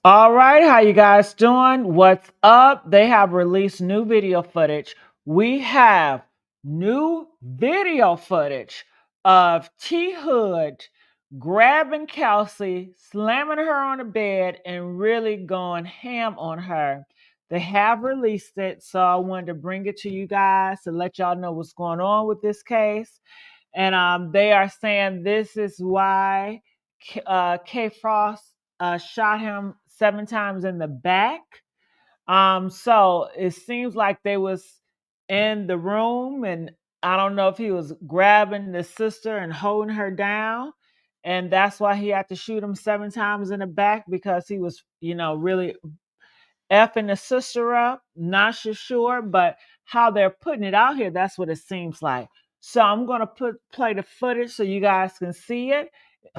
All right, how you guys doing? What's up? They have released new video footage. We have new video footage of T Hood grabbing Kelsie, slamming her on the bed, and really going ham on her. They have released it, so I wanted to bring it to you guys to let y'all know what's going on with this case. And they are saying this is why K Frost shot him 7 times in the back. So it seems like they was in the room, and I don't know if he was grabbing the sister and holding her down, and that's why he had to shoot him 7 times in the back because he was, really effing the sister up. Not so sure, but how they're putting it out here, that's what it seems like. So I'm gonna play the footage so you guys can see it.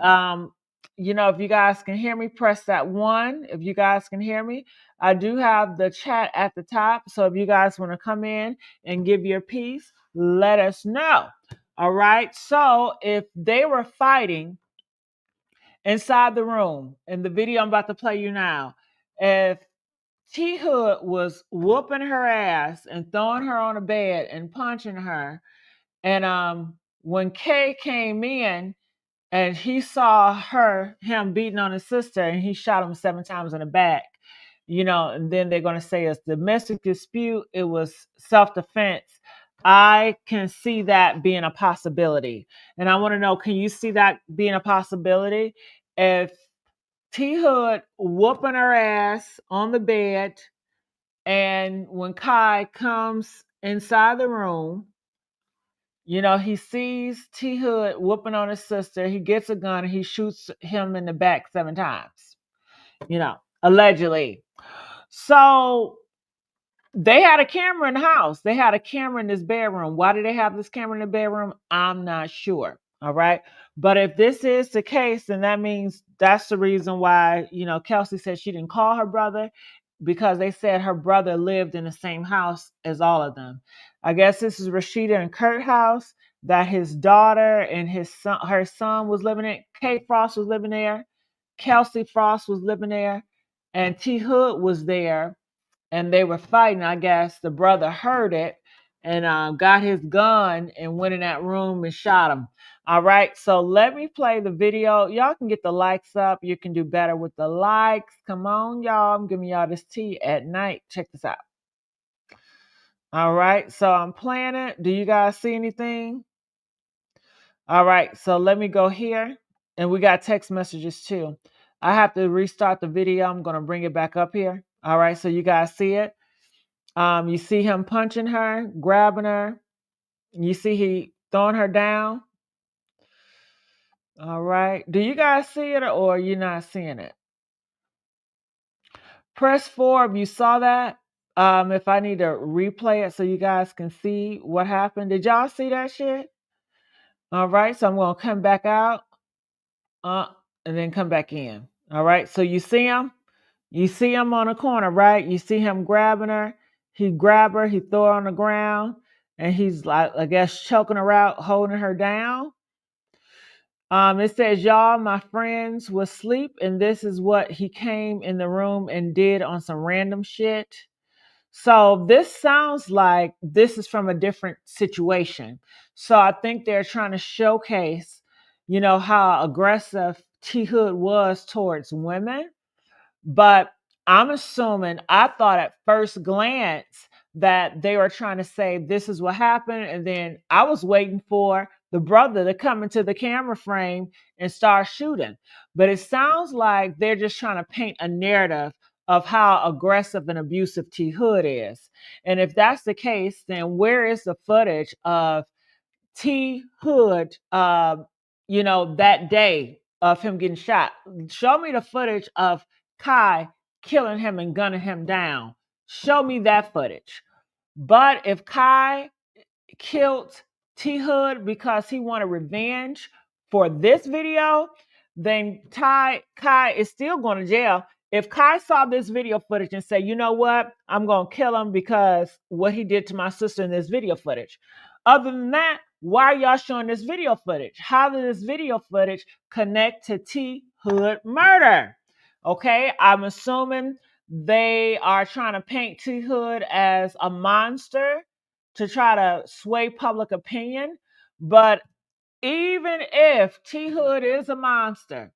Um, if you guys can hear me, press that one. If you guys can hear me, I do have the chat at the top. So if you guys want to come in and give your piece, let us know. All right. So if they were fighting inside the room in the video I'm about to play you now, if T Hood was whooping her ass and throwing her on the bed and punching her. And when Kay came in and he saw him beating on his sister, and he shot him 7 times in the back, and then they're going to say it's domestic dispute, it was self-defense. I can see that being a possibility. And I want to know, can you see that being a possibility? If T Hood whooping her ass on the bed, and when Kai comes inside the room, he sees T Hood whooping on his sister. He gets a gun and he shoots him in the back 7 times, allegedly. So they had a camera in the house. They had a camera in this bedroom. Why did they have this camera in the bedroom? I'm not sure. All right. But if this is the case, then that means that's the reason why, Kelsie said she didn't call her brother, because they said her brother lived in the same house as all of them. I guess this is Rashida and Kurt house that his daughter and her son was living in. Kate Frost was living there. Kelsie Frost was living there. And T Hood was there, and they were fighting. I guess the brother heard it and got his gun and went in that room and shot him. All right, so let me play the video. Y'all can get the likes up. You can do better with the likes. Come on, y'all. I'm giving y'all this tea at night. Check this out. All right, so I'm playing it. Do you guys see anything? All right, so let me go here. And we got text messages too. I have to restart the video. I'm going to bring it back up here. All right, so you guys see it. You see him punching her, grabbing her. You see he throwing her down. All right. Do you guys see it, or are you not seeing it? Press 4 if you saw that. If I need to replay it so you guys can see what happened. Did y'all see that shit? All right. So I'm going to come back out uh, and then come back in. All right. So you see him? You see him on the corner, right? You see him grabbing her. He grab her, he throw her on the ground, and he's like, I guess, choking her out, holding her down. It says, y'all, my friends was asleep, and this is what he came in the room and did on some random shit. So this sounds like this is from a different situation. So I think they're trying to showcase, how aggressive T Hood was towards women. But I'm assuming, I thought at first glance that they were trying to say this is what happened. And then I was waiting for the brother to come into the camera frame and start shooting. But it sounds like they're just trying to paint a narrative of how aggressive and abusive T Hood is. And if that's the case, then where is the footage of T Hood, that day of him getting shot? Show me the footage of Kai killing him and gunning him down. Show me that footage. But if Kai killed T Hood because he wanted revenge for this video, then Kai is still going to jail. If Kai saw this video footage and say, you know what, I'm going to kill him because what he did to my sister in this video footage. Other than that, why are y'all showing this video footage? How did this video footage connect to T Hood murder? Okay, I'm assuming they are trying to paint T Hood as a monster to try to sway public opinion. But even if T Hood is a monster,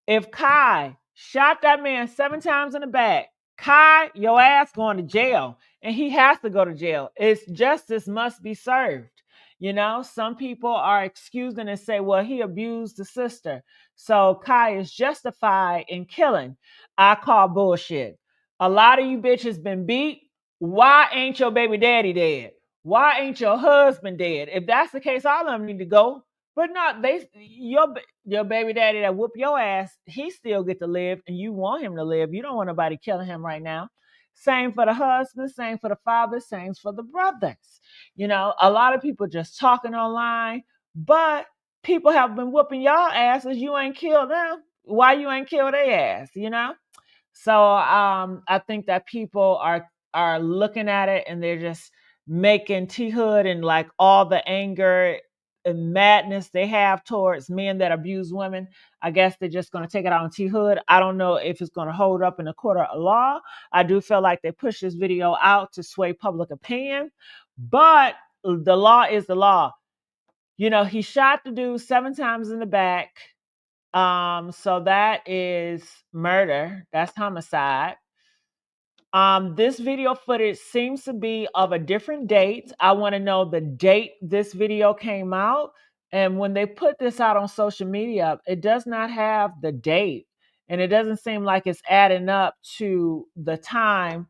if Kai shot that man 7 times in the back, Kai, your ass going to jail. And he has to go to jail. It's justice must be served. You know, some people are excusing and say, well, he abused the sister. So Kai is justified in killing. I call bullshit. A lot of you bitches been beat. Why ain't your baby daddy dead? Why ain't your husband dead? If that's the case, all of them need to go. But not they your baby daddy that whoop your ass, he still get to live and you want him to live. You don't want nobody killing him right now. Same for the husband, same for the father, same for the brothers. You know, a lot of people just talking online, but people have been whooping y'all asses. You ain't killed them. Why you ain't killed their ass, you know? So I think that people are looking at it and they're just making T Hood and like all the anger and madness they have towards men that abuse women. I guess they're just going to take it out on T Hood. I don't know if it's going to hold up in the court of law. I do feel like they push this video out to sway public opinion, but the law is the law. You know, he shot the dude 7 times in the back. So that is murder. That's homicide. This video footage seems to be of a different date. I want to know the date this video came out. And when they put this out on social media, it does not have the date. And it doesn't seem like it's adding up to the time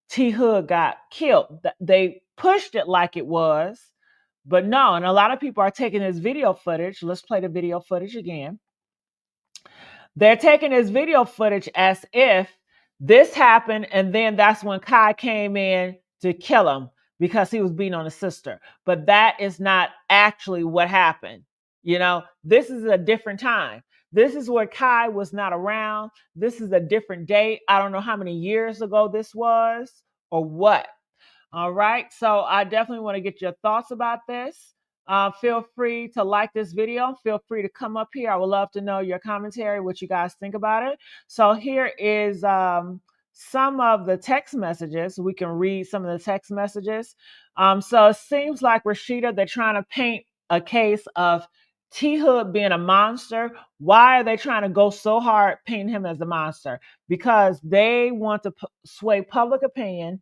T Hood got killed. They pushed it like it was, but no. And a lot of people are taking this video footage. Let's play the video footage again. They're taking this video footage as if this happened, and then that's when Kai came in to kill him because he was beating on his sister. But that is not actually what happened. You know, this is a different time. This is where Kai was not around. This is a different date. I don't know how many years ago this was or what. All right. So I definitely want to get your thoughts about this. Feel free to like this video. Feel free to come up here. I would love to know your commentary, what you guys think about it. So here is some of the text messages. We can read some of the text messages. So it seems like Rashida, they're trying to paint a case of T Hood being a monster. Why are they trying to go so hard painting him as a monster? Because they want to sway public opinion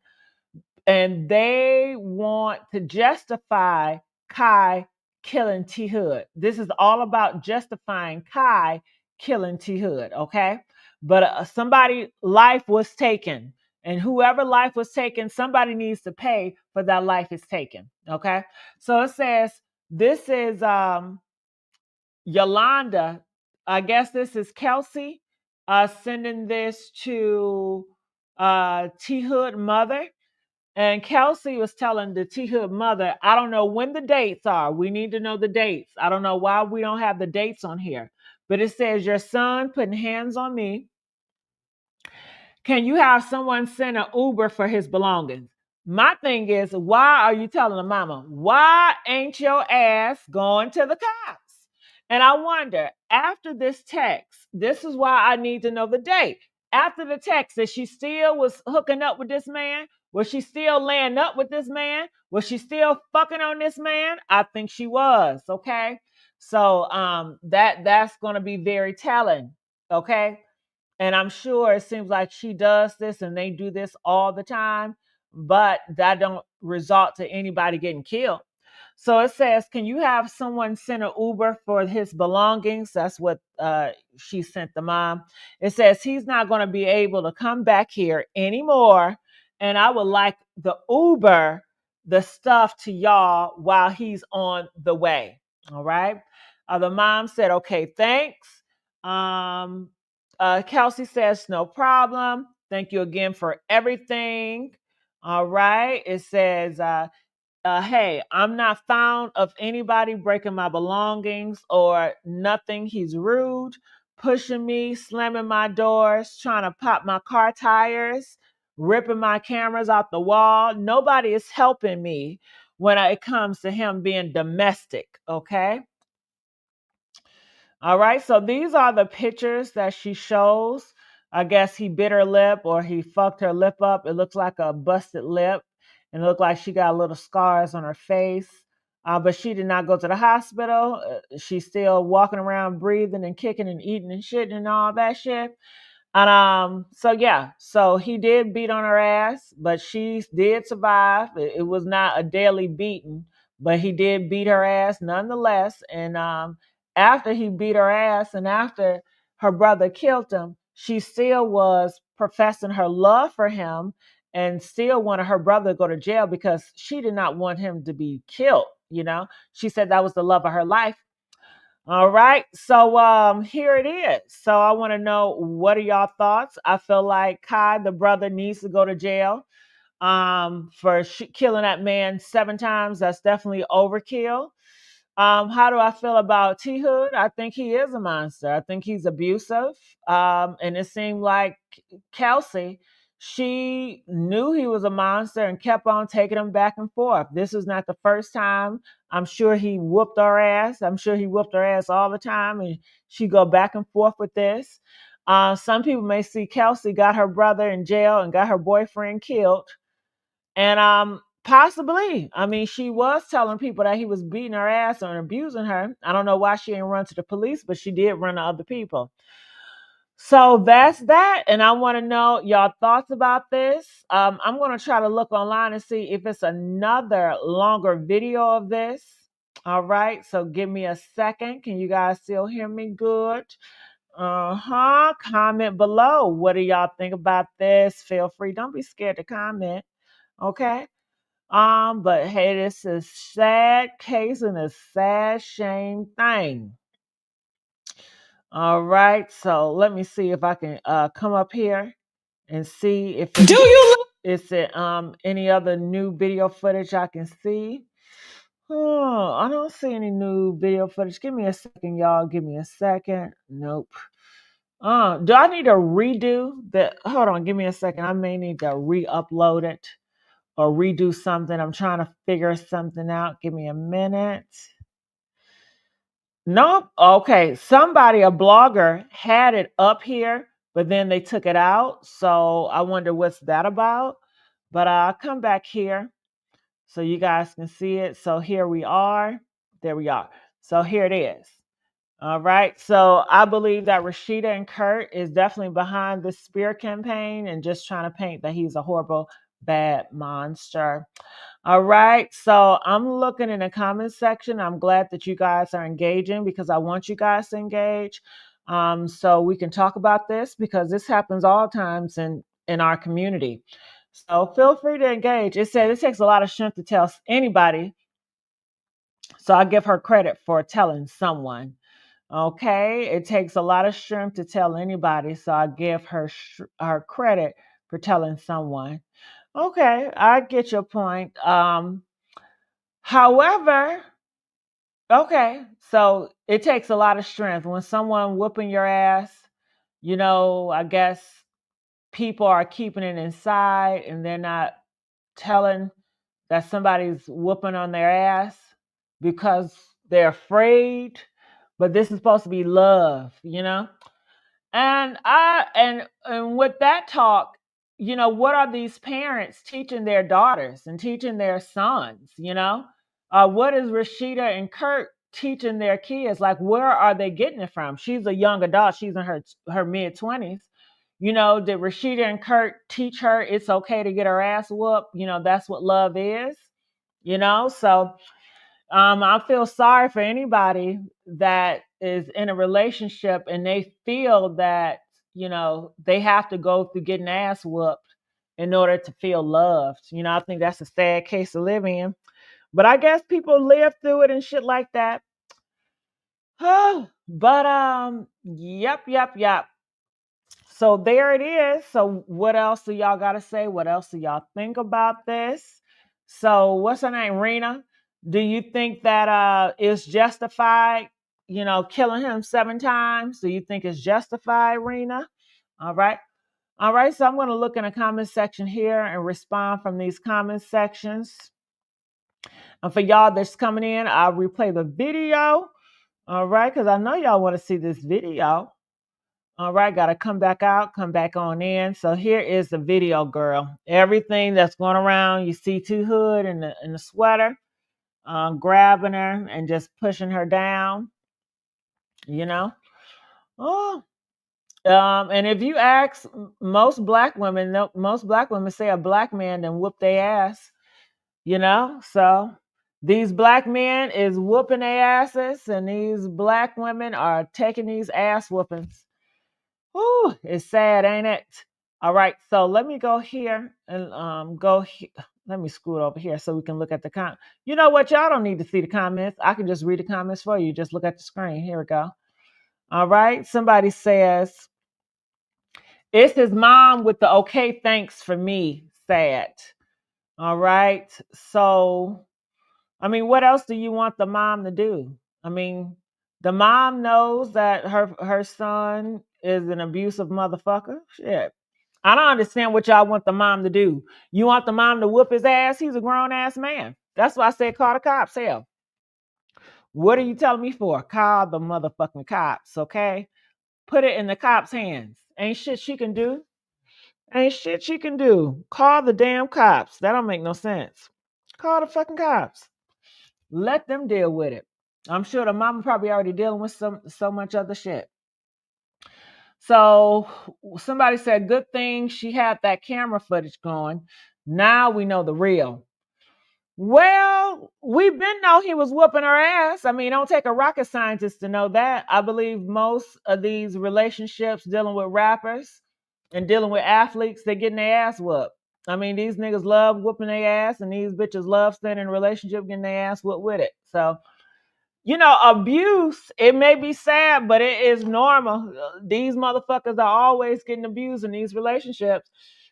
and they want to justify Kai killing T Hood. This is all about justifying Kai killing T Hood, okay? But somebody life was taken, and whoever life was taken, somebody needs to pay for that life is taken, okay? So it says this is Yolanda. I guess this is Kelsie sending this to T Hood mother. And Kelsie was telling the T Hood mother, I don't know when the dates are. We need to know the dates. I don't know why we don't have the dates on here. But it says, your son putting hands on me. Can you have someone send an Uber for his belongings? My thing is, why are you telling the mama, why ain't your ass going to the cops? And I wonder, after this text, this is why I need to know the date. After the text, that she still was hooking up with this man? Was she still laying up with this man? Was she still fucking on this man? I think she was, okay? So that's gonna be very telling, okay? And I'm sure it seems like she does this and they do this all the time, but that don't result to anybody getting killed. So it says, can you have someone send an Uber for his belongings? That's what she sent the mom. It says he's not going to be able to come back here anymore. And I would like the Uber, the stuff to y'all while he's on the way. All right. The mom said, okay, thanks. Kelsie says, no problem. Thank you again for everything. All right. It says, hey, I'm not found of anybody breaking my belongings or nothing. He's rude, pushing me, slamming my doors, trying to pop my car tires, ripping my cameras out the wall. Nobody is helping me when it comes to him being domestic. Okay. All right, so these are the pictures that she shows. I guess he bit her lip or he fucked her lip up. It looks like a busted lip and it looked like she got little scars on her face. But she did not go to the hospital. She's still walking around breathing and kicking and eating and shitting and all that shit. And so yeah, so he did beat on her ass, but she did survive. It was not a daily beating, but he did beat her ass nonetheless. And after he beat her ass and after her brother killed him, she still was professing her love for him and still wanted her brother to go to jail because she did not want him to be killed. She said that was the love of her life. All right. So here it is. So I want to know, what are y'all thoughts? I feel like Kai, the brother, needs to go to jail for killing that man 7 times. That's definitely overkill. How do I feel about T Hood? I think he is a monster. I think he's abusive. And it seemed like Kelsie, she knew he was a monster and kept on taking him back and forth. This is not the first time. I'm sure he whooped her ass. I'm sure he whooped her ass all the time. And she go back and forth with this. Some people may see Kelsie got her brother in jail and got her boyfriend killed. And possibly, I mean, she was telling people that he was beating her ass and abusing her. I don't know why she didn't run to the police, but she did run to other people. So that's that. And I want to know y'all thoughts about this. I'm going to try to look online and see if it's another longer video of this. All right. So give me a second. Can you guys still hear me good? Comment below. What do y'all think about this? Feel free. Don't be scared to comment. Okay. But hey, this is sad case and a sad shame thing. All right, so let me see if I can come up here and see if it's, is it any other new video footage I can see. Oh, I don't see any new video footage. Give me a second, y'all. Give me a second. Nope. Do I need to redo the? Hold on, give me a second. I may need to re-upload it or redo something. I'm trying to figure something out. Give me a minute. Nope. Okay. Somebody, a blogger, had it up here, but then they took it out. So I wonder what's that about. But I'll come back here so you guys can see it. So here we are. There we are. So here it is. All right. So I believe that Rashida and Kurt is definitely behind the spear campaign and just trying to paint that he's a horrible, bad monster. All right. So I'm looking in the comment section. I'm glad that you guys are engaging because I want you guys to engage. So we can talk about this because this happens all times in our community. So feel free to engage. It said it takes a lot of strength to tell anybody. So I give her credit for telling someone. Okay. It takes a lot of strength to tell anybody. So I give her credit for telling someone. Okay, I get your point. However, okay, so it takes a lot of strength when someone whooping your ass. I guess people are keeping it inside and they're not telling that somebody's whooping on their ass because they're afraid. But this is supposed to be love. And with that talk, what are these parents teaching their daughters and teaching their sons? What is Rashida and Kurt teaching their kids? Like, where are they getting it from? She's a young adult. She's in her mid-20s. Did Rashida and Kurt teach her it's okay to get her ass whooped? That's what love is. So I feel sorry for anybody that is in a relationship and they feel that, they have to go through getting ass whooped in order to feel loved. I think that's a sad case to live in. But I guess people live through it and shit like that. But yep. So there it is. So what else do y'all got to say? What else do y'all think about this? So what's her name, Rena? Do you think that it's justified, killing him 7 times? Do you think it's justified, Rena? All right. All right. So I'm going to look in the comment section here and respond from these comment sections. And for y'all that's coming in, I'll replay the video. All right, because I know y'all want to see this video. All right, got to come back out, come back on in. So here is the video, girl. Everything that's going around, you see T Hood in the sweater, grabbing her and just pushing her down, you know. Oh, and if you ask most black women, most black women say a black man then whoop their ass, you know. So these black men is whooping their asses, and these black women are taking these ass whoopings. Whew, it's sad, ain't it? All right, so let me go here and let me scoot over here so we can look at the You know what? Y'all don't need to see the comments. I can just read the comments for you. Just look at the screen. Here we go. All right. Somebody says, it's his mom with the okay, thanks for me. Sad. All right. So, I mean, what else do you want the mom to do? I mean, the mom knows that her son is an abusive motherfucker. Shit. I don't understand what y'all want the mom to do. You want the mom to whoop his ass? He's a grown ass man. That's why I said call the cops. Hell, what are you telling me for? Call the motherfucking cops, okay? Put it in the cops' hands. Ain't shit she can do. Ain't shit she can do. Call the damn cops. That don't make no sense. Call the fucking cops. Let them deal with it. I'm sure the mama probably already dealing with so much other shit. So somebody said, good thing she had that camera footage going. Now we know the real. Well, we've been know he was whooping her ass. I mean, don't take a rocket scientist to know that. I believe most of these relationships dealing with rappers and dealing with athletes, they're getting their ass whooped. I mean, these niggas love whooping their ass, and these bitches love staying in a relationship getting their ass whooped with it. So, you know, abuse, it may be sad, but it is normal. These motherfuckers are always getting abused in these relationships.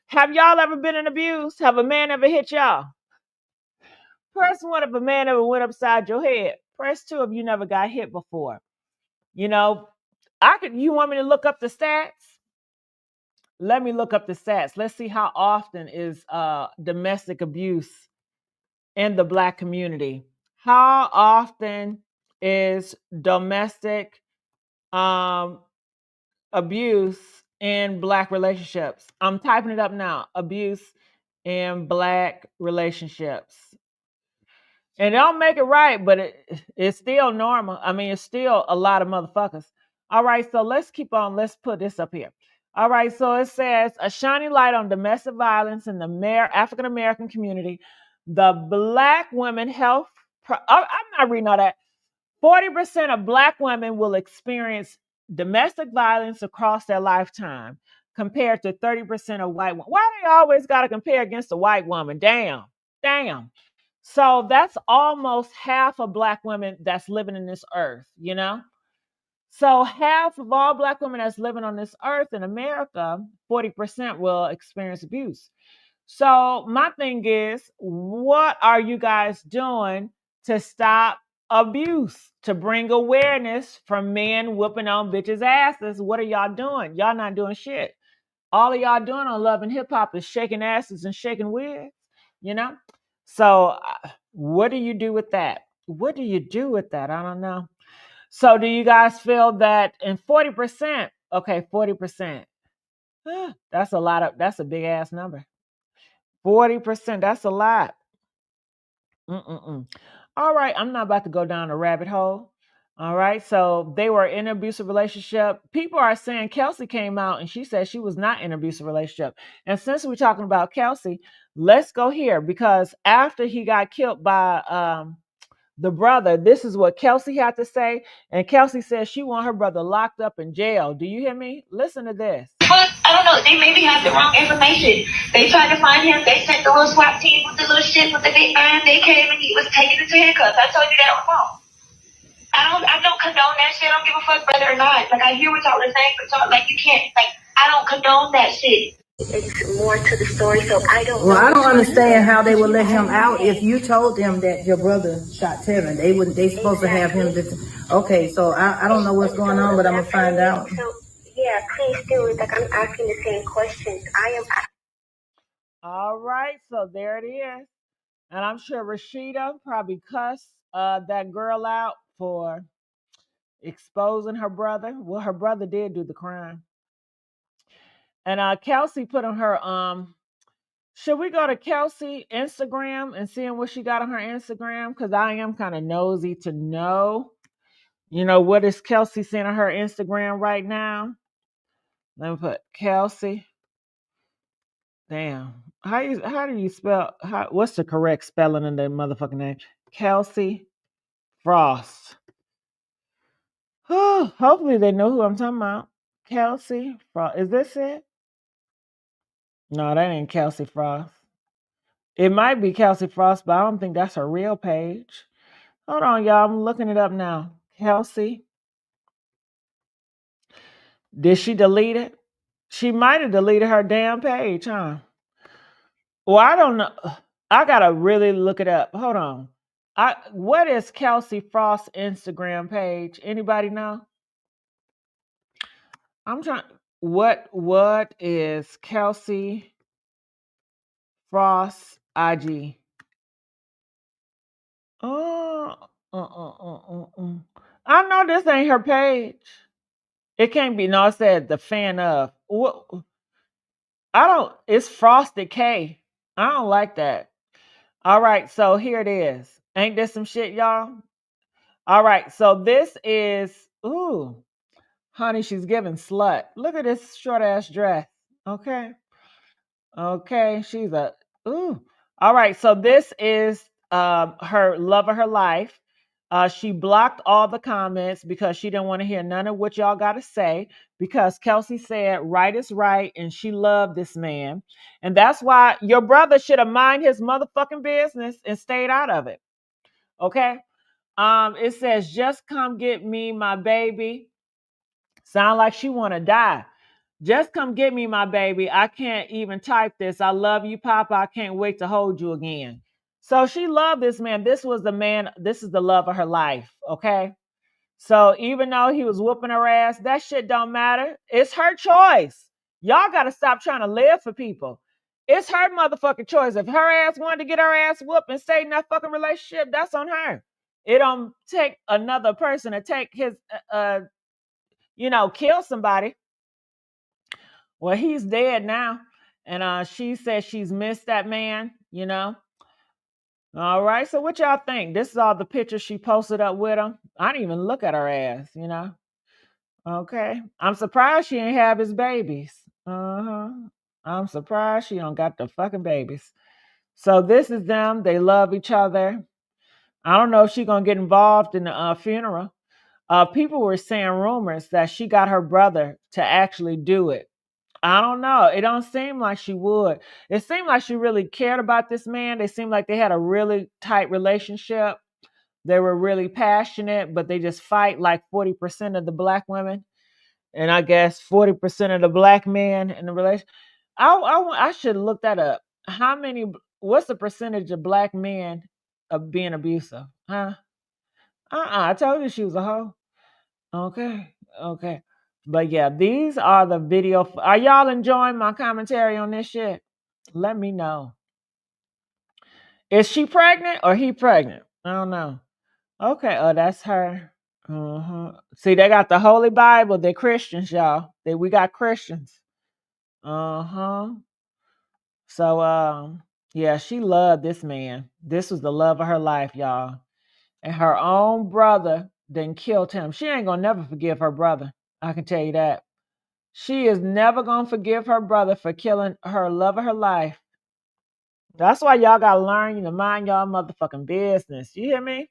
Have y'all ever been abused? Have a man ever hit y'all? Press one if a man ever went upside your head. Press two if you never got hit before. You know, you want me to look up the stats? Let me look up the stats. Let's see how often is domestic abuse in the black community. How often is domestic um, abuse in black relationships? I'm typing it up now. Abuse in black relationships. And they don't make it right, but it's still normal. I mean, it's still a lot of motherfuckers. All right, so let's keep on. Let's put this up here. All right, so it says a shining light on domestic violence in the African American community. The Black Women Health. I'm not reading all that. 40% of Black women will experience domestic violence across their lifetime, compared to 30% of white women. Why do they always got to compare against a white woman? Damn, damn. So that's almost half of Black women that's living in this earth, you know? So half of all Black women that's living on this earth in America, 40% will experience abuse. So my thing is, what are you guys doing to stop abuse, to bring awareness from men whooping on bitches' asses? What are y'all doing? Y'all not doing shit. All of y'all doing on Love and Hip Hop is shaking asses and shaking wigs, you know? So what do you do with that? What do you do with that? I don't know. So do you guys feel that in 40%, okay, 40%, that's a lot of, that's a big ass number. 40%, that's a lot. Mm-mm-mm. All right, I'm not about to go down a rabbit hole. All right, so they were in an abusive relationship. People are saying Kelsie came out and she said she was not in an abusive relationship. And since we're talking about Kelsie, let's go here, because after he got killed by the brother, this is what Kelsie had to say. And Kelsie says she want her brother locked up in jail. Do you hear me? Listen to this. But I don't know. They maybe have the wrong information. They tried to find him. They sent the little SWAT team with the little shit with the big iron. They came and he was taken into handcuffs. I told you that on the phone. I don't condone that shit. I don't give a fuck whether or not. Like I hear what y'all are saying, but y'all like you can't like I don't condone that shit. It's more to the story, so I don't. Well, I don't understand how they would let him out if you told them that your brother shot Tevin. They wouldn't. They supposed to have him. Okay, so I don't know what's going on, but I'm gonna find out. So yeah, please do. Like I'm asking the same questions. I am. All right, so there it is. And I'm sure Rashida probably cussed that girl out for exposing her brother. Well, her brother did do the crime. And Kelsie put on her should we go to Kelsie Instagram and seeing what she got on her Instagram? Because I am kind of nosy to know, what is Kelsie saying on her Instagram right now? Let me put Kelsie. Damn. How do you spell what's the correct spelling in the motherfucking name? Kelsie Frost. Hopefully they know who I'm talking about. Kelsie Frost. Is this it? No, that ain't Kelsie Frost. It might be Kelsie Frost, but I don't think that's her real page. Hold on, y'all. I'm looking it up now. Kelsie. Did she delete it? She might have deleted her damn page, huh? Well, I don't know. I gotta really look it up. Hold on. What is Kelsie Frost's Instagram page? Anybody know? I'm trying. What is Kelsie Frost's IG? Oh, I know this ain't her page. It can't be. No, it said the fan of. What? I don't. It's Frosted K. I don't like that. All right, so here it is. Ain't this some shit, y'all? All right, so this is. Ooh, honey, she's giving slut. Look at this short ass dress. Okay. Okay, she's a ooh. All right, so this is her love of her life. She blocked all the comments because she didn't want to hear none of what y'all got to say because Kelsie said right is right and she loved this man. And that's why your brother should have mind his motherfucking business and stayed out of it. Okay? It says just come get me my baby. Sound like she want to die. Just come get me, my baby. I can't even type this. I love you, Papa. I can't wait to hold you again. So she loved this man. This was the man. This is the love of her life. Okay. So even though he was whooping her ass, that shit don't matter. It's her choice. Y'all got to stop trying to live for people. It's her motherfucking choice. If her ass wanted to get her ass whooped and stay in that fucking relationship, that's on her. It don't take another person to take his, kill somebody. Well, he's dead now. And she says she's missed that man. All right. So what y'all think? This is all the pictures she posted up with him. I didn't even look at her ass. Okay. I'm surprised she didn't have his babies. Uh-huh. I'm surprised she don't got the fucking babies. So this is them. They love each other. I don't know if she's gonna get involved in the funeral. People were saying rumors that she got her brother to actually do it. I don't know. It don't seem like she would. It seemed like she really cared about this man. They seemed like they had a really tight relationship. They were really passionate, but they just fight like 40% of the black women. And I guess 40% of the black men in the relation. I should look that up. What's the percentage of black men of being abusive? Huh? I told you she was a hoe. Okay. Okay. But yeah, these are the video. Are y'all enjoying my commentary on this shit? Let me know. Is she pregnant or he pregnant? I don't know. Okay. Oh, that's her. See, they got the Holy Bible. They're Christians, y'all. We got Christians. Uh-huh. So yeah, she loved this man. This was the love of her life, y'all. And her own brother then killed him. She ain't gonna never forgive her brother. I can tell you that. She is never gonna forgive her brother for killing her love of her life. That's why y'all gotta learn to mind y'all motherfucking business. You hear me?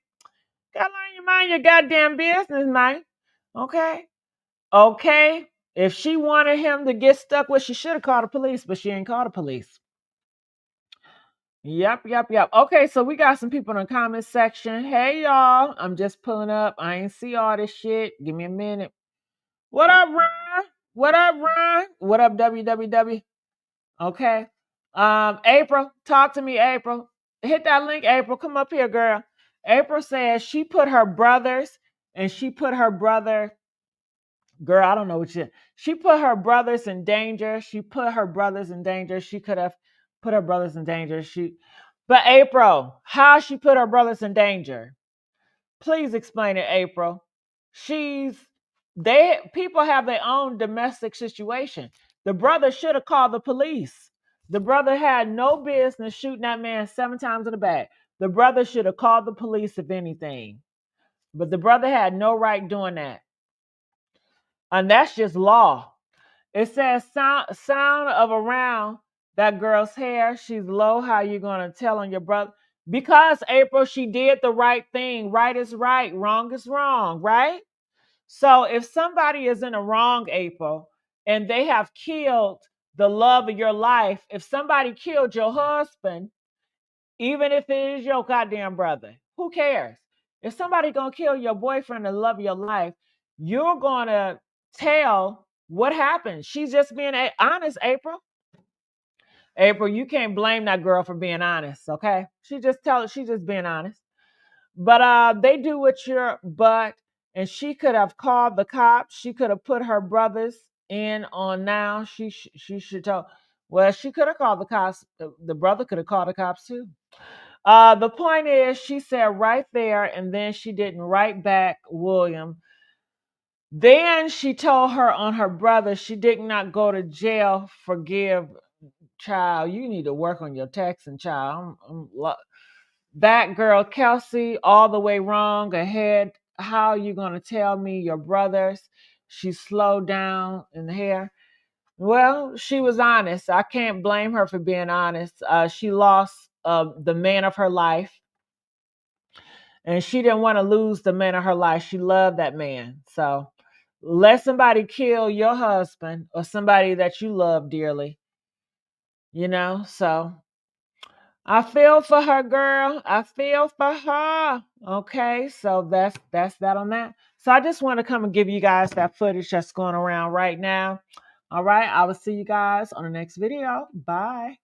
Gotta learn to mind your goddamn business, man. Okay? Okay. If she wanted him to get stuck with, she should have called the police, but she ain't called the police. Yep, yep, yep. Okay, so we got some people in the comment section. Hey y'all, I'm just pulling up. I ain't see all this shit. Give me a minute. What up, Ron? What up, Ron? What up, WWW? Okay. April, talk to me, April. Hit that link, April. Come up here, girl. April says she put her brothers and she put her brother, girl, I don't know what she put her brothers in danger. She put her brothers in danger. She could have put her brothers in danger. But April, how she put her brothers in danger? Please explain it, April. People have their own domestic situation. The brother should have called the police. The brother had no business shooting that man 7 times in the back. The brother should have called the police if anything. But the brother had no right doing that. And that's just law. It says sound of around that girl's hair. She's low. How you gonna tell on your brother? Because April, she did the right thing. Right is right. Wrong is wrong. Right? So if somebody is in a wrong, April, and they have killed the love of your life, if somebody killed your husband, even if it is your goddamn brother, who cares? If somebody gonna kill your boyfriend, the love of your life, you're gonna tell what happened. She's just being honest, April. April, you can't blame that girl for being honest, okay? She's just being honest. But they do with your butt, and she could have called the cops. She could have put her brothers in on now. She should tell. Well, she could have called the cops. The brother could have called the cops too. The point is, she said right there, and then she didn't write back William. Then she told her on her brother she did not go to jail. Forgive, child. You need to work on your texting, child. That girl, Kelsie, all the way wrong ahead. How you gonna tell me your brothers? She slowed down in the hair. Well, she was honest. I can't blame her for being honest. She lost the man of her life, and she didn't want to lose the man of her life. She loved that man. So let somebody kill your husband or somebody that you love dearly, So I feel for her, girl. I feel for her. Okay, so that's that on that. So I just want to come and give you guys that footage that's going around right now. All right, I will see you guys on the next video. Bye.